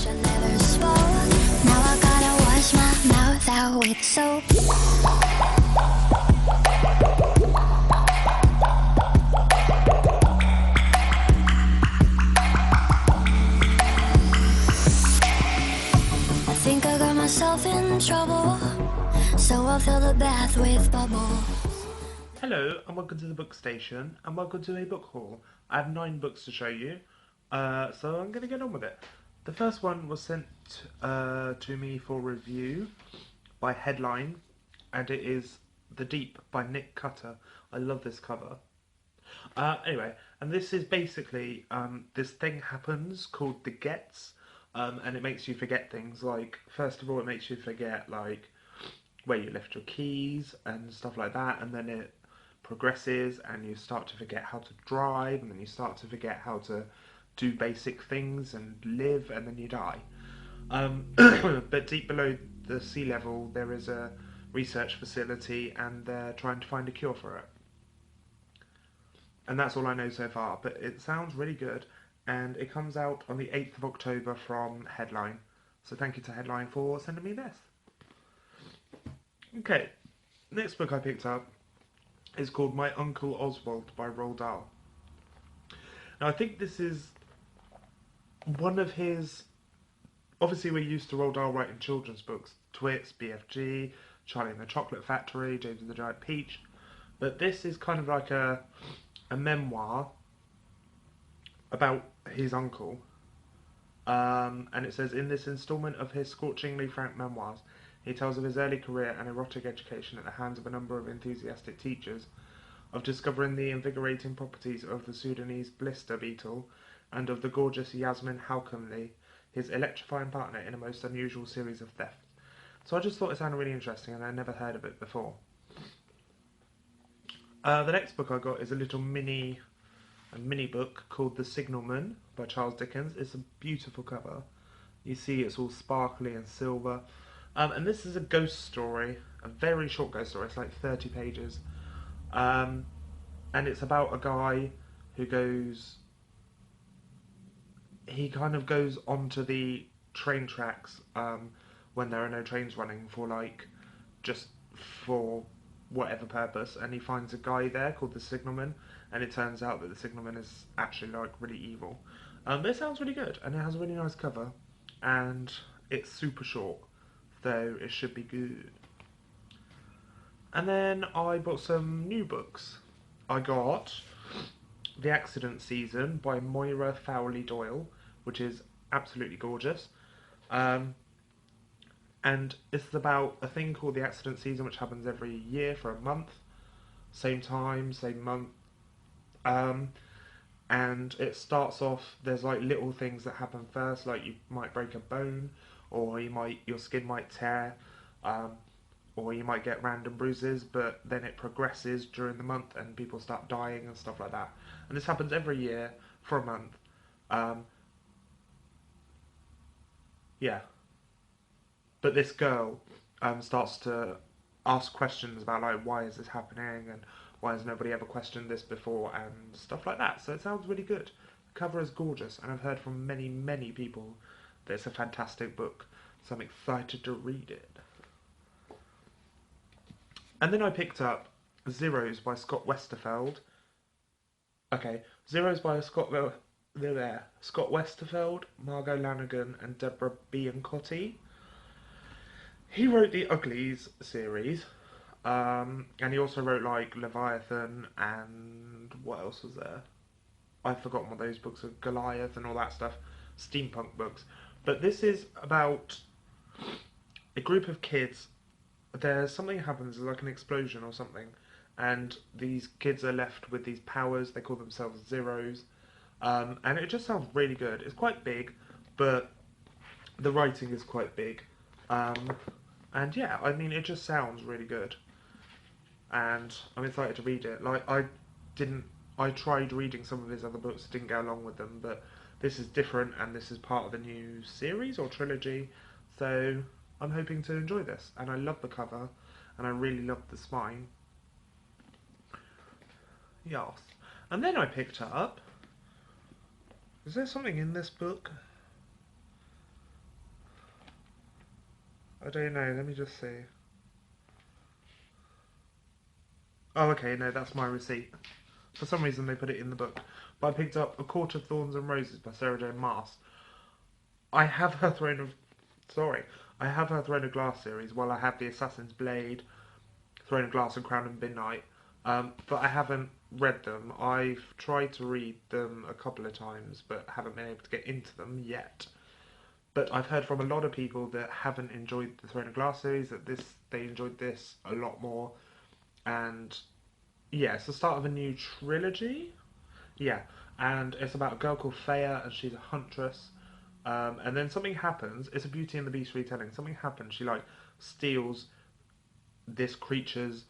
I never spoke. Now I gotta wash my mouth out with soap. I think I got myself in trouble, so I'll fill the bath with bubbles. Hello and welcome to the book station and welcome to a book haul. I have 9 books to show you, so I'm going to get on with it. The first one was sent to me for review by Headline, and it is The Deep by Nick Cutter. I love this cover. Anyway, and this is basically, this thing happens called the Gets, and it makes you forget things. Like, first of all, it makes you forget, like, where you left your keys and stuff like that, and then it progresses and you start to forget how to drive, and then you start to forget how to do basic things and live, and then you die. But deep below the sea level there is a research facility and they're trying to find a cure for it. And that's all I know so far, but it sounds really good, and it comes out on the 8th of October from Headline. So thank you to Headline for sending me this. Okay, next book I picked up is called My Uncle Oswald by Roald Dahl. Now I think this is one of his... Obviously we're used to Roald Dahl writing children's books. Twix, BFG, Charlie and the Chocolate Factory, James and the Giant Peach. But this is kind of like a memoir about his uncle. And it says, in this instalment of his scorchingly frank memoirs, he tells of his early career and erotic education at the hands of a number of enthusiastic teachers, of discovering the invigorating properties of the Sudanese blister beetle, and of the gorgeous Yasmin Halcomley, his electrifying partner in a most unusual series of thefts. So I just thought it sounded really interesting, and I'd never heard of it before. The next book I got is a mini book called The Signalmen by Charles Dickens. It's a beautiful cover. You see it's all sparkly and silver. And this is a ghost story, a very short ghost story. It's like 30 pages. And it's about a guy who goes... He kind of goes onto the train tracks when there are no trains running for just for whatever purpose, and he finds a guy there called the Signalman, and it turns out that the Signalman is actually really evil. But it sounds really good, and it has a really nice cover, and it's super short, though it should be good. And then I bought some new books. I got The Accident Season by Moira Fowley Doyle, which is absolutely gorgeous. And it's about a thing called the accident season, which happens every year for a month. Same time, same month. And it starts off, there's little things that happen first, like you might break a bone, or your skin might tear, or you might get random bruises, but then it progresses during the month and people start dying and stuff like that. And this happens every year for a month. Yeah. But this girl starts to ask questions about why is this happening, and why has nobody ever questioned this before, and stuff like that. So it sounds really good. The cover is gorgeous, and I've heard from many people that it's a fantastic book, so I'm excited to read it. And then I picked up Zeros by Scott Westerfeld. Okay, Zeros by Scott Westerfeld, Margot Lanigan, and Deborah Biancotti. He wrote the Uglies series, and he also wrote Leviathan and what else was there? I've forgotten what those books are, Goliath and all that stuff, steampunk books. But this is about a group of kids. There's something happens, like an explosion or something, and these kids are left with these powers. They call themselves Zeros, and it just sounds really good. It's quite big, but the writing is quite big. And yeah, I mean, it just sounds really good, and I'm excited to read it. I tried reading some of his other books, didn't get along with them, but this is different, and this is part of a new series or trilogy, so I'm hoping to enjoy this. And I love the cover, and I really love the spine. Yes. And then I picked up... Is there something in this book? I don't know, let me just see. Oh, okay, no, that's my receipt. For some reason they put it in the book. But I picked up A Court of Thorns and Roses by Sarah J. Maas. I have her Throne of... Sorry. I have her Throne of Glass series, while I have the Assassin's Blade, Throne of Glass and Crown of Midnight. But I haven't read them. I've tried to read them a couple of times, but haven't been able to get into them yet. But I've heard from a lot of people that haven't enjoyed the Throne of Glass series that they enjoyed this a lot more. And yeah, it's the start of a new trilogy. Yeah, and it's about a girl called Thea, and she's a huntress. And then something happens. It's a Beauty and the Beast retelling. Something happens. She like steals this creature's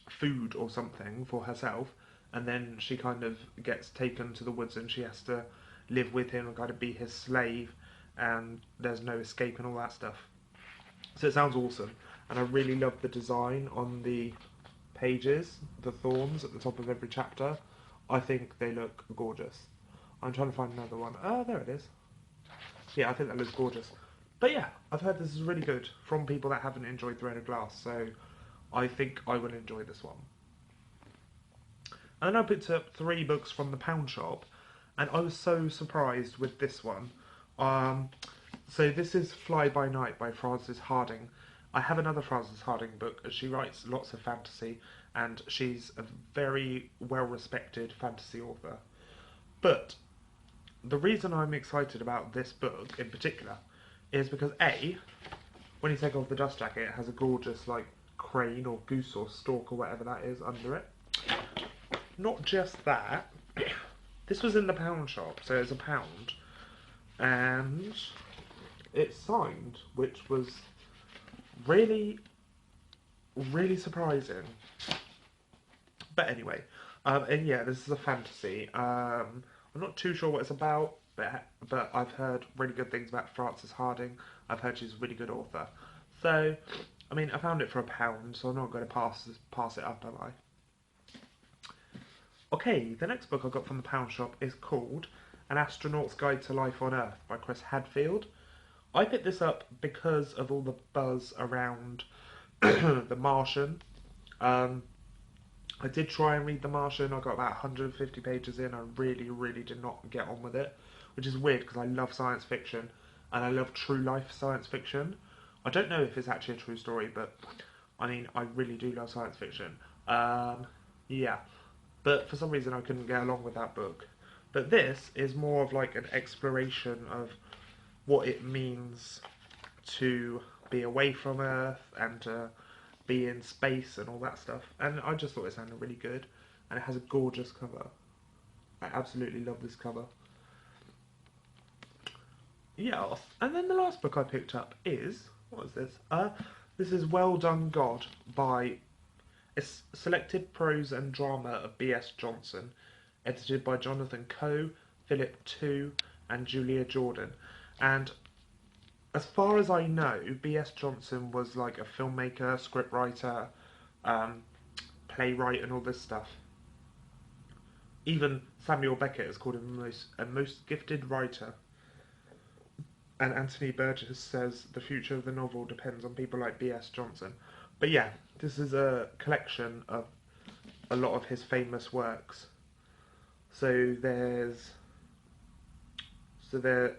food or something for herself, and then she kind of gets taken to the woods, and she has to live with him and kind of be his slave. And there's no escape and all that stuff. So it sounds awesome, and I really love the design on the pages, the thorns at the top of every chapter. I think they look gorgeous. I'm trying to find another one. Oh, there it is. Yeah, I think that looks gorgeous. But yeah, I've heard this is really good from people that haven't enjoyed Throne of Glass, so I think I will enjoy this one. And then I picked up 3 books from the Pound Shop, and I was so surprised with this one. So this is Fly By Night by Frances Harding. I have another Frances Harding book. She writes lots of fantasy, and she's a very well-respected fantasy author. But the reason I'm excited about this book in particular is because A, when you take off the dust jacket, it has a gorgeous like crane or goose or stork or whatever that is under it. Not just that, this was in the Pound Shop, so it's £1, and it's signed, which was really, really surprising. But anyway, and yeah, this is a fantasy. I'm not too sure what it's about, but I've heard really good things about Frances Harding. I've heard she's a really good author. So, I mean, I found it for £1, so I'm not going to pass it up, am I? Okay, the next book I got from the Pound Shop is called An Astronaut's Guide to Life on Earth by Chris Hadfield. I picked this up because of all the buzz around The Martian. I did try and read The Martian. I got about 150 pages in. I really, really did not get on with it, which is weird because I love science fiction and I love true life science fiction. I don't know if it's actually a true story, but I mean, I really do love science fiction. Yeah, but for some reason I couldn't get along with that book. But this is more of like an exploration of what it means to be away from Earth and to be in space and all that stuff. And I just thought it sounded really good. And it has a gorgeous cover. I absolutely love this cover. Yeah, and then the last book I picked up is... what is this? This is Well Done God by... it's Selected Prose and Drama of B.S. Johnson, edited by Jonathan Coe, Philip Tu, and Julia Jordan. And as far as I know, B.S. Johnson was like a filmmaker, scriptwriter, playwright, and all this stuff. Even Samuel Beckett has called him a most gifted writer. And Anthony Burgess says the future of the novel depends on people like B.S. Johnson. But yeah, this is a collection of a lot of his famous works. So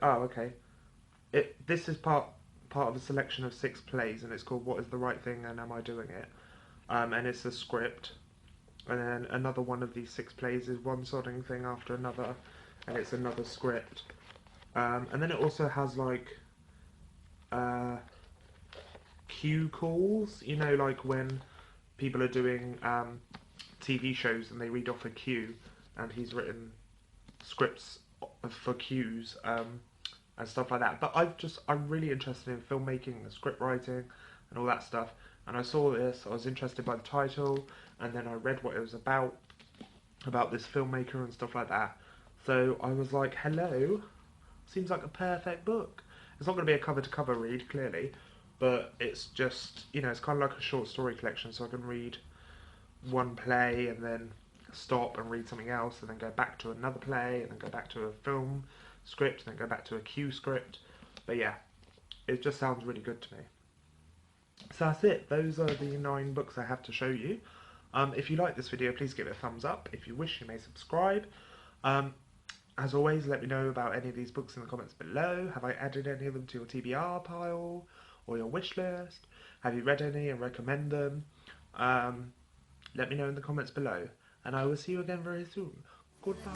oh, okay. This is part of a selection of 6 plays, and it's called What is the Right Thing and Am I Doing It? And it's a script. And then another one of these 6 plays is One Sodding Thing After Another, and it's another script. And then it also has like cue calls, you know, like when people are doing TV shows and they read off a cue, and he's written scripts for cues and stuff like that. But I'm really interested in filmmaking and script writing and all that stuff. And I saw this, I was interested by the title, and then I read what it was about this filmmaker and stuff like that. So I was like, hello, seems like a perfect book. It's not going to be a cover-to-cover read, clearly, but it's just, you know, it's kind of like a short story collection, so I can read one play and then stop and read something else, and then go back to another play, and then go back to a film script, and then go back to a cue script. But yeah, it just sounds really good to me. So that's it. Those are the 9 books I have to show you. If you like this video, please give it a thumbs up. If you wish, you may subscribe. As always, let me know about any of these books in the comments below. Have I added any of them to your TBR pile or your wish list? Have you read any and recommend them? Let me know in the comments below. And I will see you again very soon. Goodbye.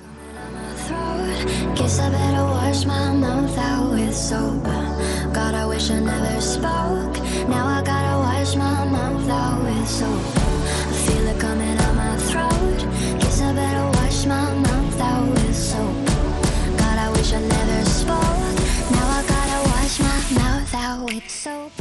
Guess I better wash my mouth out with soap. God, I wish I never spoke. Now I gotta wash my mouth out with soap. I feel it coming out my throat. Guess I better wash my mouth out with soap. God, I wish I never spoke. Now I gotta wash my mouth out with soap.